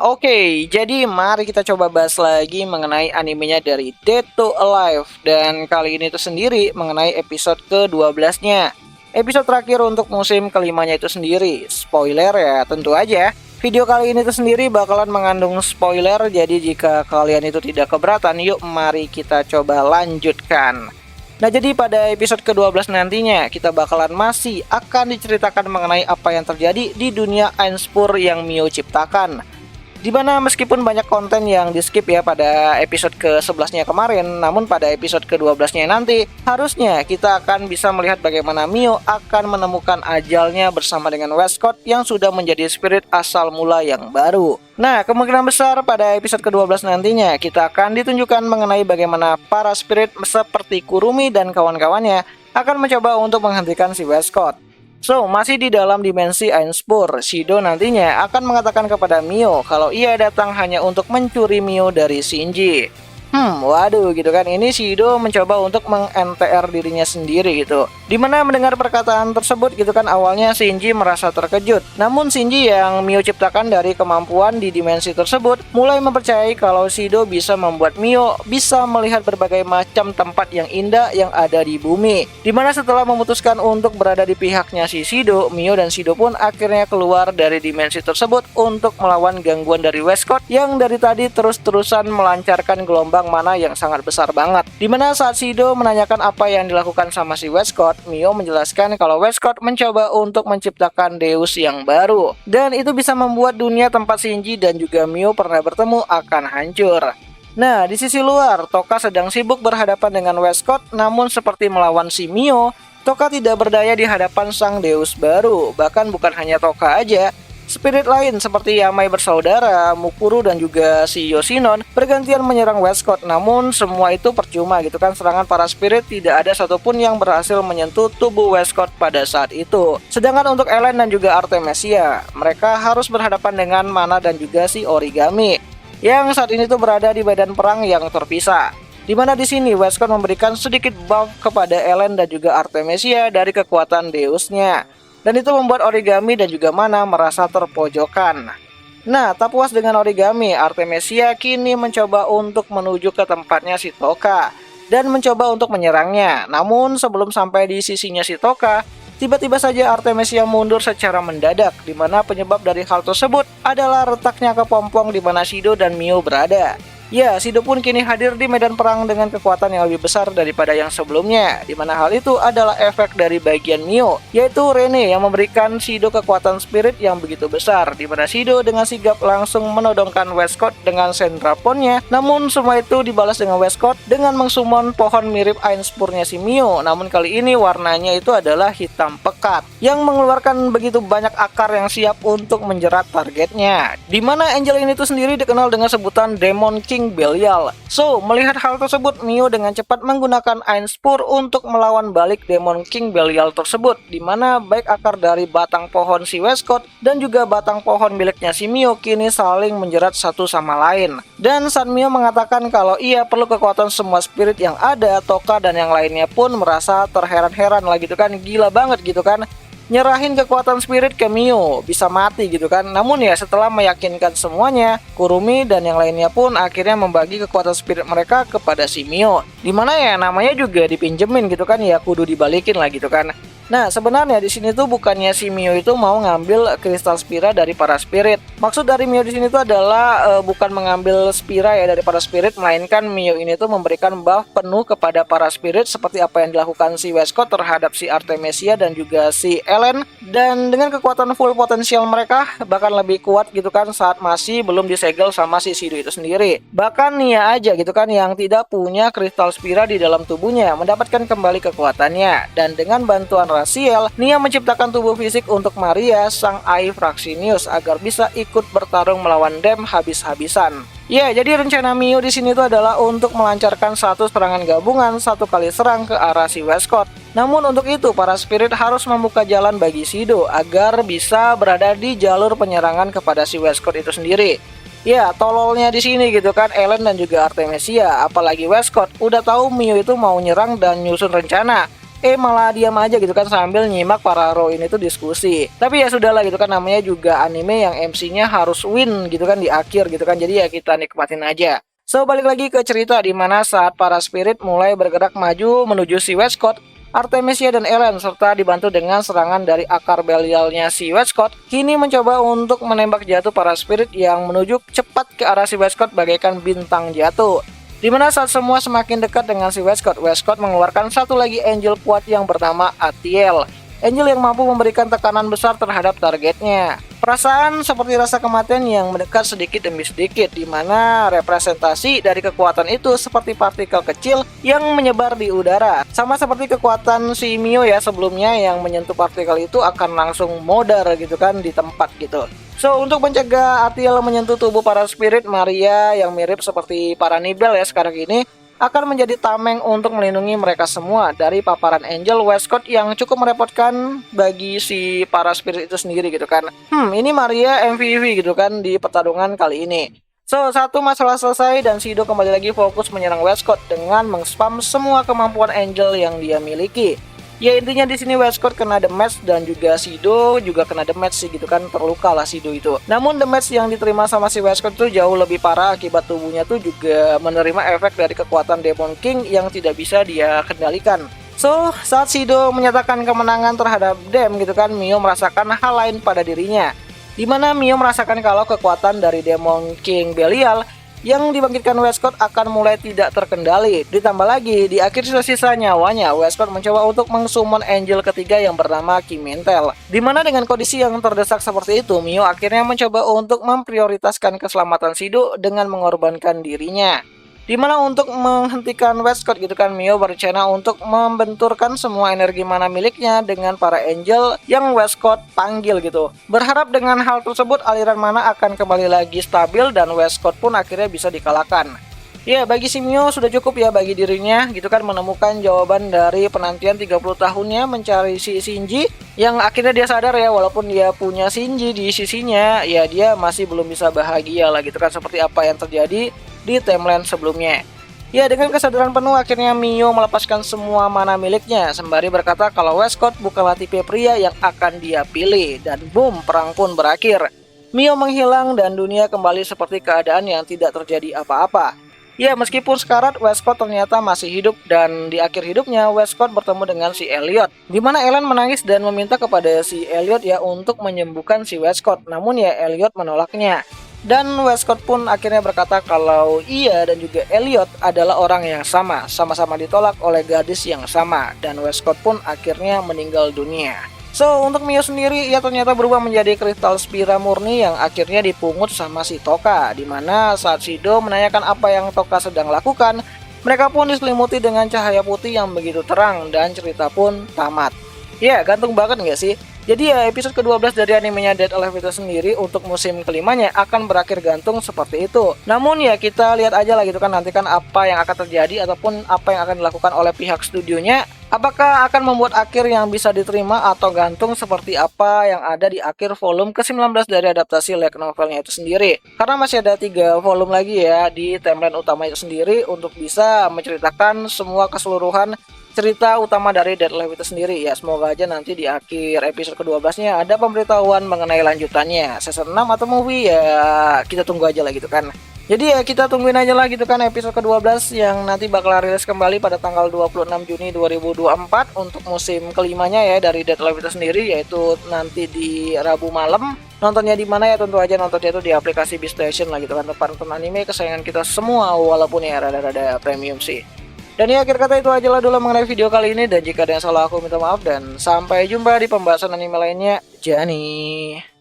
Oke, jadi mari kita coba bahas lagi mengenai animenya dari Dead to Alive. Dan kali ini itu sendiri mengenai episode ke-12-nya. Episode terakhir untuk musim kelimanya itu sendiri. Spoiler ya, tentu aja. Video kali ini itu sendiri bakalan mengandung spoiler. Jadi jika kalian itu tidak keberatan, yuk mari kita coba lanjutkan. Nah, jadi pada episode ke-12 nantinya kita bakalan masih akan diceritakan mengenai apa yang terjadi di dunia Einspur yang Mio ciptakan. Dimana meskipun banyak konten yang di skip ya pada episode ke-11-nya kemarin, namun pada episode ke-12-nya nanti harusnya kita akan bisa melihat bagaimana Mio akan menemukan ajalnya bersama dengan Westcott yang sudah menjadi spirit asal mula yang baru. Nah, kemungkinan besar pada episode ke-12 nantinya kita akan ditunjukkan mengenai bagaimana para spirit seperti Kurumi dan kawan-kawannya akan mencoba untuk menghentikan si Westcott. So, masih di dalam dimensi Einspur, Shido nantinya akan mengatakan kepada Mio kalau ia datang hanya untuk mencuri Mio dari Shinji. Waduh gitu kan, ini Shido mencoba untuk meng-NTR dirinya sendiri gitu. Dimana mendengar perkataan tersebut gitu kan, awalnya Shinji merasa terkejut. Namun Shinji yang Mio ciptakan dari kemampuan di dimensi tersebut mulai mempercayai kalau Shido bisa membuat Mio bisa melihat berbagai macam tempat yang indah yang ada di bumi. Dimana setelah memutuskan untuk berada di pihaknya si Shido, Mio dan Shido pun akhirnya keluar dari dimensi tersebut untuk melawan gangguan dari Westcott yang dari tadi terus-terusan melancarkan gelombang mana yang sangat besar banget. Dimana saat Shido menanyakan apa yang dilakukan sama si Westcott, Mio menjelaskan kalau Westcott mencoba untuk menciptakan Deus yang baru. Dan itu bisa membuat dunia tempat Shinji dan juga Mio pernah bertemu akan hancur. Nah, di sisi luar, Toka sedang sibuk berhadapan dengan Westcott, namun seperti melawan si Mio, Toka tidak berdaya di hadapan sang Deus baru. Bahkan bukan hanya Toka aja, spirit lain seperti Yamai bersaudara, Mukuru dan juga si Yoshinon bergantian menyerang Westcott. Namun semua itu percuma gitu kan, serangan para spirit tidak ada satupun yang berhasil menyentuh tubuh Westcott pada saat itu. Sedangkan untuk Ellen dan juga Artemisia, mereka harus berhadapan dengan Mana dan juga si Origami yang saat ini tuh berada di medan perang yang terpisah. Dimana di sini Westcott memberikan sedikit buff kepada Ellen dan juga Artemisia dari kekuatan Deusnya. Dan itu membuat Origami dan juga Mana merasa terpojokan. Nah, tak puas dengan Origami, Artemisia kini mencoba untuk menuju ke tempatnya si Toka dan mencoba untuk menyerangnya. Namun sebelum sampai di sisinya si Toka, tiba-tiba saja Artemisia mundur secara mendadak, dimana penyebab dari hal tersebut adalah retaknya kepompong di mana Shido dan Mio berada. Ya, Shido pun kini hadir di medan perang dengan kekuatan yang lebih besar daripada yang sebelumnya, di mana hal itu adalah efek dari bagian Mio, yaitu Rene yang memberikan Shido kekuatan spirit yang begitu besar, di mana Shido dengan sigap langsung menodongkan Westcott dengan sendraponnya. Namun semua itu dibalas dengan Westcott dengan mengsummon pohon mirip Einspurnya si Mio, namun kali ini warnanya itu adalah hitam pekat yang mengeluarkan begitu banyak akar yang siap untuk menjerat targetnya. Di mana Angel ini tuh sendiri dikenal dengan sebutan Demon King Belial. So, melihat hal tersebut, Mio dengan cepat menggunakan Einspur untuk melawan balik Demon King Belial tersebut, di mana baik akar dari batang pohon si Westcott dan juga batang pohon miliknya si Mio kini saling menjerat satu sama lain. Dan saat Mio mengatakan kalau ia perlu kekuatan semua spirit yang ada, Toka dan yang lainnya pun merasa terheran-heran lah gitu kan, gila banget gitu kan, nyerahin kekuatan spirit ke Mio, bisa mati gitu kan. Namun ya setelah meyakinkan semuanya, Kurumi dan yang lainnya pun akhirnya membagi kekuatan spirit mereka kepada si Mio. Dimana ya namanya juga dipinjemin gitu kan, ya kudu dibalikin lah gitu kan. Nah, sebenarnya di sini tuh bukannya si Mio itu mau ngambil kristal spira dari para spirit. Maksud dari Mio di sini tuh adalah bukan mengambil spira ya dari para spirit, melainkan Mio ini tuh memberikan buff penuh kepada para spirit seperti apa yang dilakukan si Westcott terhadap si Artemisia dan juga si Ellen. Dan dengan kekuatan full potensial mereka bahkan lebih kuat gitu kan saat masih belum disegel sama si Shido itu sendiri. Bahkan Nia aja gitu kan yang tidak punya kristal spira di dalam tubuhnya mendapatkan kembali kekuatannya. Dan dengan bantuan Raziel, Nia menciptakan tubuh fisik untuk Maria, sang Ai Fraxinius, agar bisa ikut bertarung melawan Dem habis-habisan. Ya, jadi rencana Mio di sini itu adalah untuk melancarkan satu serangan gabungan satu kali serang ke arah si Westcott. Namun untuk itu para spirit harus membuka jalan bagi Shido agar bisa berada di jalur penyerangan kepada si Westcott itu sendiri. Ya, tololnya di sini gitu kan Ellen dan juga Artemisia, apalagi Westcott udah tahu Mio itu mau nyerang dan nyusun rencana. malah diam aja gitu kan sambil nyimak para hero ini tuh diskusi. Tapi ya sudahlah gitu kan, namanya juga anime yang MC-nya harus win gitu kan di akhir gitu kan. Jadi ya kita nikmatin aja. So balik lagi ke cerita di mana saat para spirit mulai bergerak maju menuju si Westcott, Artemisia dan Ellen serta dibantu dengan serangan dari akar Belialnya si Westcott kini mencoba untuk menembak jatuh para spirit yang menuju cepat ke arah si Westcott bagaikan bintang jatuh. Dimana saat semua semakin dekat dengan si Westcott, Westcott mengeluarkan satu lagi angel kuat yang bernama Atiel. Angel yang mampu memberikan tekanan besar terhadap targetnya. Perasaan seperti rasa kematian yang mendekat sedikit demi sedikit, di mana representasi dari kekuatan itu seperti partikel kecil yang menyebar di udara. Sama seperti kekuatan si Mio ya sebelumnya, yang menyentuh partikel itu akan langsung modar gitu kan di tempat gitu. So, untuk mencegah Atiel menyentuh tubuh para spirit, Maria yang mirip seperti para Nibel ya sekarang ini akan menjadi tameng untuk melindungi mereka semua dari paparan Angel Westcott yang cukup merepotkan bagi si para spirit itu sendiri gitu kan. Ini Maria MVP gitu kan di pertarungan kali ini. So, satu masalah selesai dan Shido kembali lagi fokus menyerang Westcott dengan mengspam semua kemampuan Angel yang dia miliki. Ya intinya di sini Westcott kena damage dan juga Shido juga kena damage sih gitu kan, terluka lah Shido itu. Namun damage yang diterima sama si Westcott tuh jauh lebih parah akibat tubuhnya tuh juga menerima efek dari kekuatan Demon King yang tidak bisa dia kendalikan. So, saat Shido menyatakan kemenangan terhadap Dem gitu kan, Mio merasakan hal lain pada dirinya. Dimana Mio merasakan kalau kekuatan dari Demon King Belial yang dibangkitkan Westcott akan mulai tidak terkendali. Ditambah lagi, di akhir sisa-sisa nyawanya, Westcott mencoba untuk mengsummon angel ketiga yang bernama Kimentel. Dimana dengan kondisi yang terdesak seperti itu, Mio akhirnya mencoba untuk memprioritaskan keselamatan Shido dengan mengorbankan dirinya. Dimana untuk menghentikan Westcott gitu kan, Mio berencana untuk membenturkan semua energi mana miliknya dengan para angel yang Westcott panggil gitu. Berharap dengan hal tersebut aliran mana akan kembali lagi stabil dan Westcott pun akhirnya bisa dikalahkan. Ya, bagi si Mio sudah cukup ya bagi dirinya gitu kan menemukan jawaban dari penantian 30 tahunnya mencari si Shinji, yang akhirnya dia sadar ya walaupun dia punya Shinji di sisinya, ya dia masih belum bisa bahagia lah gitu kan, seperti apa yang terjadi di timeline sebelumnya. Ya, dengan kesadaran penuh akhirnya Mio melepaskan semua mana miliknya sembari berkata kalau Westcott bukanlah tipe pria yang akan dia pilih, dan boom, perang pun berakhir. Mio menghilang dan dunia kembali seperti keadaan yang tidak terjadi apa-apa. Ya, meskipun sekarat, Westcott ternyata masih hidup dan di akhir hidupnya Westcott bertemu dengan si Elliot. Dimana Ellen menangis dan meminta kepada si Elliot ya untuk menyembuhkan si Westcott. Namun ya Elliot menolaknya. Dan Westcott pun akhirnya berkata kalau ia dan juga Elliot adalah orang yang sama-sama ditolak oleh gadis yang sama, dan Westcott pun akhirnya meninggal dunia. So, untuk Mio sendiri, ia ternyata berubah menjadi kristal Spira murni yang akhirnya dipungut sama si Toka, dimana saat Shido menanyakan apa yang Toka sedang lakukan, mereka pun diselimuti dengan cahaya putih yang begitu terang dan cerita pun tamat. Ya, gantung banget nggak sih? Jadi ya episode ke-12 dari animenya Dead Alive itu sendiri untuk musim kelimanya akan berakhir gantung seperti itu. Namun ya kita lihat aja lah gitu kan, nantikan apa yang akan terjadi ataupun apa yang akan dilakukan oleh pihak studionya. Apakah akan membuat akhir yang bisa diterima atau gantung seperti apa yang ada di akhir volume ke-19 dari adaptasi light novelnya itu sendiri. Karena masih ada 3 volume lagi ya di timeline utama itu sendiri untuk bisa menceritakan semua keseluruhan cerita utama dari Dead Alive itu sendiri ya. Semoga aja nanti di akhir episode ke-12-nya ada pemberitahuan mengenai lanjutannya, season 6 atau movie ya, kita tunggu aja lah gitu kan. Jadi ya kita tungguin aja lah gitu kan episode ke-12 yang nanti bakal rilis kembali pada tanggal 26 Juni 2024 untuk musim kelimanya ya dari Dead Alive itu sendiri, yaitu nanti di Rabu malam. Nontonnya di mana ya? Tentu aja nontonnya itu di aplikasi Beastation lah gitu kan, tempat nonton anime kesayangan kita semua walaupun ya rada-rada premium sih. Dan ya akhir kata itu aja lah dulu mengenai video kali ini, dan jika ada yang salah aku minta maaf dan sampai jumpa di pembahasan anime lainnya. Jani.